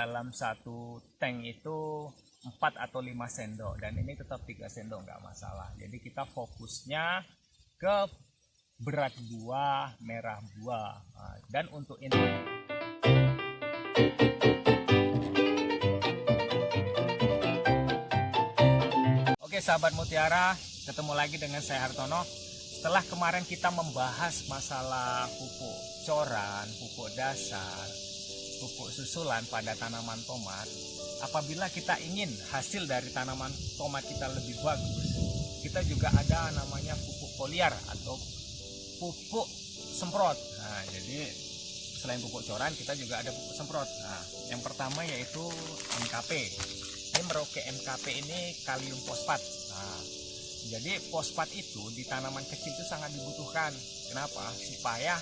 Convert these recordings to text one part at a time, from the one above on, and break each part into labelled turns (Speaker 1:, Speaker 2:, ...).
Speaker 1: Dalam satu tank itu 4 atau 5 sendok, dan ini tetap 3 sendok nggak masalah. Jadi kita fokusnya ke berat buah, merah buah. Dan untuk ini oke sahabat Mutiara, ketemu lagi dengan saya Hartono. Setelah kemarin kita membahas masalah pupuk coran, pupuk dasar, pupuk susulan pada tanaman tomat, apabila kita ingin hasil dari tanaman tomat kita lebih bagus, kita juga ada namanya pupuk foliar atau pupuk semprot. Nah, jadi selain pupuk coran kita juga ada pupuk semprot. Nah, yang pertama yaitu MKP. Ini Merauke MKP ini kalium fosfat. Nah, jadi fosfat itu di tanaman kecil itu sangat dibutuhkan. Kenapa? Supaya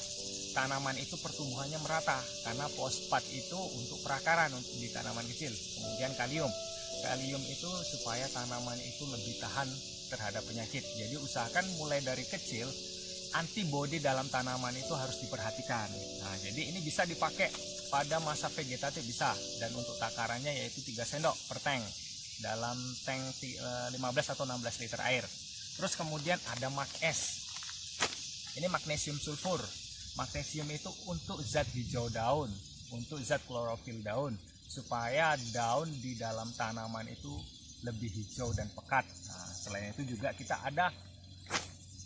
Speaker 1: tanaman itu pertumbuhannya merata, karena fosfat itu untuk perakaran di tanaman kecil. Kemudian kalium itu supaya tanaman itu lebih tahan terhadap penyakit. Jadi usahakan mulai dari kecil antibodi dalam tanaman itu harus diperhatikan. Nah, jadi ini bisa dipakai pada masa vegetatif bisa, dan untuk takarannya yaitu 3 sendok per tank dalam tank 15 atau 16 liter air. Terus kemudian ada Mag-S. Ini magnesium sulfur. Magnesium itu untuk zat hijau daun, untuk zat klorofil daun, supaya daun di dalam tanaman itu lebih hijau dan pekat. Nah, selain itu juga kita ada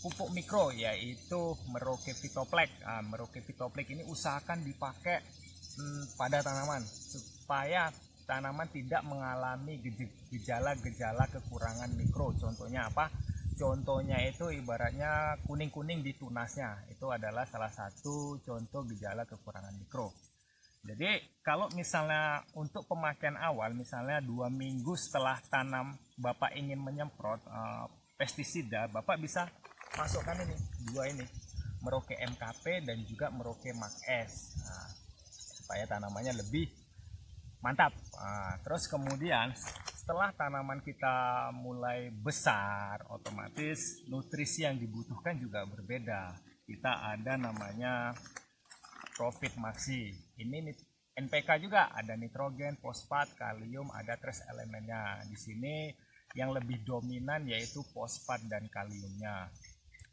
Speaker 1: pupuk mikro, yaitu Merauke Phytoplax. Nah, Merauke Phytoplax ini usahakan dipakai pada tanaman supaya tanaman tidak mengalami gejala-gejala kekurangan mikro. Contohnya apa? Contohnya itu ibaratnya kuning-kuning di tunasnya, itu adalah salah satu contoh gejala kekurangan mikro. Jadi kalau misalnya untuk pemakaian awal, misalnya 2 minggu setelah tanam Bapak ingin menyemprot pestisida, Bapak bisa masukkan ini, 2 ini, Merauke MKP dan juga Merauke Mag-S. Nah, supaya tanamannya lebih mantap. Nah, terus kemudian setelah tanaman kita mulai besar, otomatis nutrisi yang dibutuhkan juga berbeda. Kita ada namanya Profit Maxi. Ini NPK juga, ada nitrogen, fosfat, kalium, ada trace elemennya. Di sini yang lebih dominan yaitu fosfat dan kaliumnya.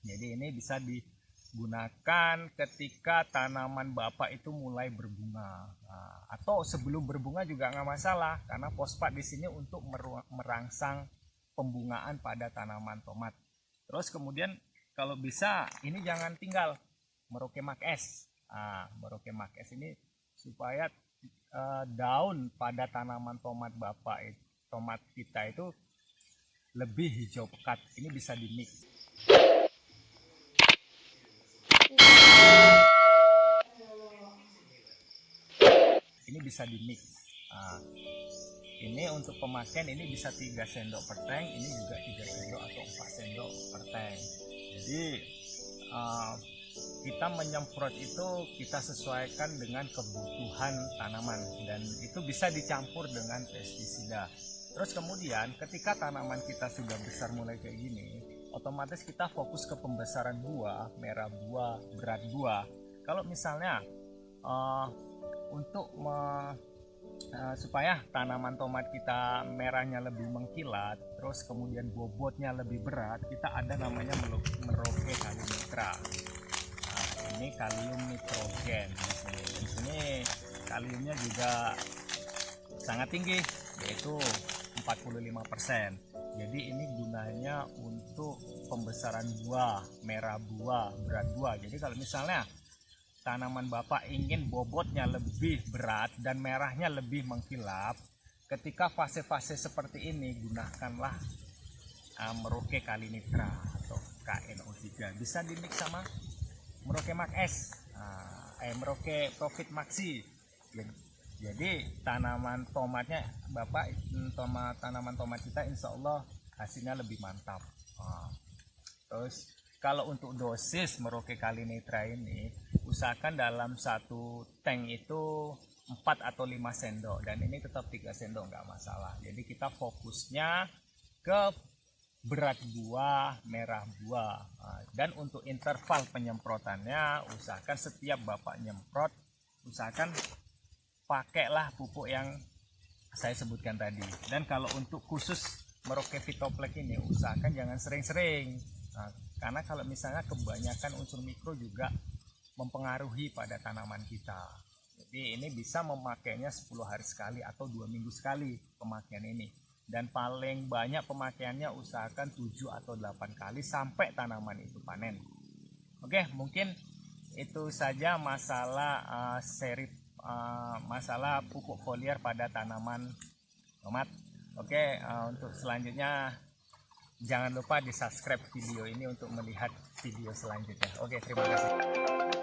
Speaker 1: Jadi ini bisa digunakan ketika tanaman Bapak itu mulai berbunga. Nah, atau sebelum berbunga juga nggak masalah, karena fosfat di sini untuk merangsang pembungaan pada tanaman tomat. Terus kemudian kalau bisa ini jangan tinggal, Merauke Mag-S. Nah, Merauke Mag-S ini supaya daun pada tanaman tomat Bapak tomat kita itu lebih hijau pekat. Ini bisa dimix. Ini bisa dimix. Nah, ini untuk pemakaian ini bisa 3 sendok per tank, ini juga 3 sendok atau 4 sendok per tank. Jadi kita menyemprot itu kita sesuaikan dengan kebutuhan tanaman, dan itu bisa dicampur dengan pestisida. Terus kemudian ketika tanaman kita sudah besar mulai kayak gini, otomatis kita fokus ke pembesaran buah, merah buah, berat buah. Kalau misalnya untuk supaya tanaman tomat kita merahnya lebih mengkilat, terus kemudian bobotnya lebih berat, kita ada namanya Merauke Kalium Mitra. Nah, ini kalium nitrogen di sini. Di sini kaliumnya juga sangat tinggi, yaitu 45%. Jadi ini gunanya untuk pembesaran buah, merah buah, berat buah. Jadi kalau misalnya tanaman Bapak ingin bobotnya lebih berat dan merahnya lebih mengkilap, ketika fase-fase seperti ini gunakanlah Merauke Kalinitra atau KNO3. Bisa dimix sama Merauke Mag-S, Merauke Profit Maxi. Jadi tanaman tomatnya Bapak, tanaman tomat kita insya Allah hasilnya lebih mantap. Terus kalau untuk dosis Merauke Kalinitra ini, usahakan dalam satu tank itu 4 atau 5 sendok, dan ini tetap 3 sendok nggak masalah. Jadi kita fokusnya ke berat buah, merah buah. Dan untuk interval penyemprotannya, usahakan setiap Bapak nyemprot, usahakan pakailah pupuk yang saya sebutkan tadi. Dan kalau untuk khusus Merauke Phytoplax ini usahakan jangan sering-sering. Nah, karena kalau misalnya kebanyakan unsur mikro juga mempengaruhi pada tanaman kita. Jadi ini bisa memakainya 10 hari sekali atau 2 minggu sekali pemakaian ini. Dan paling banyak pemakaiannya usahakan 7 atau 8 kali sampai tanaman itu panen. Oke, mungkin itu saja masalah masalah pupuk foliar pada tanaman tomat. Oke, untuk selanjutnya jangan lupa di subscribe video ini untuk melihat video selanjutnya. Oke, terima kasih.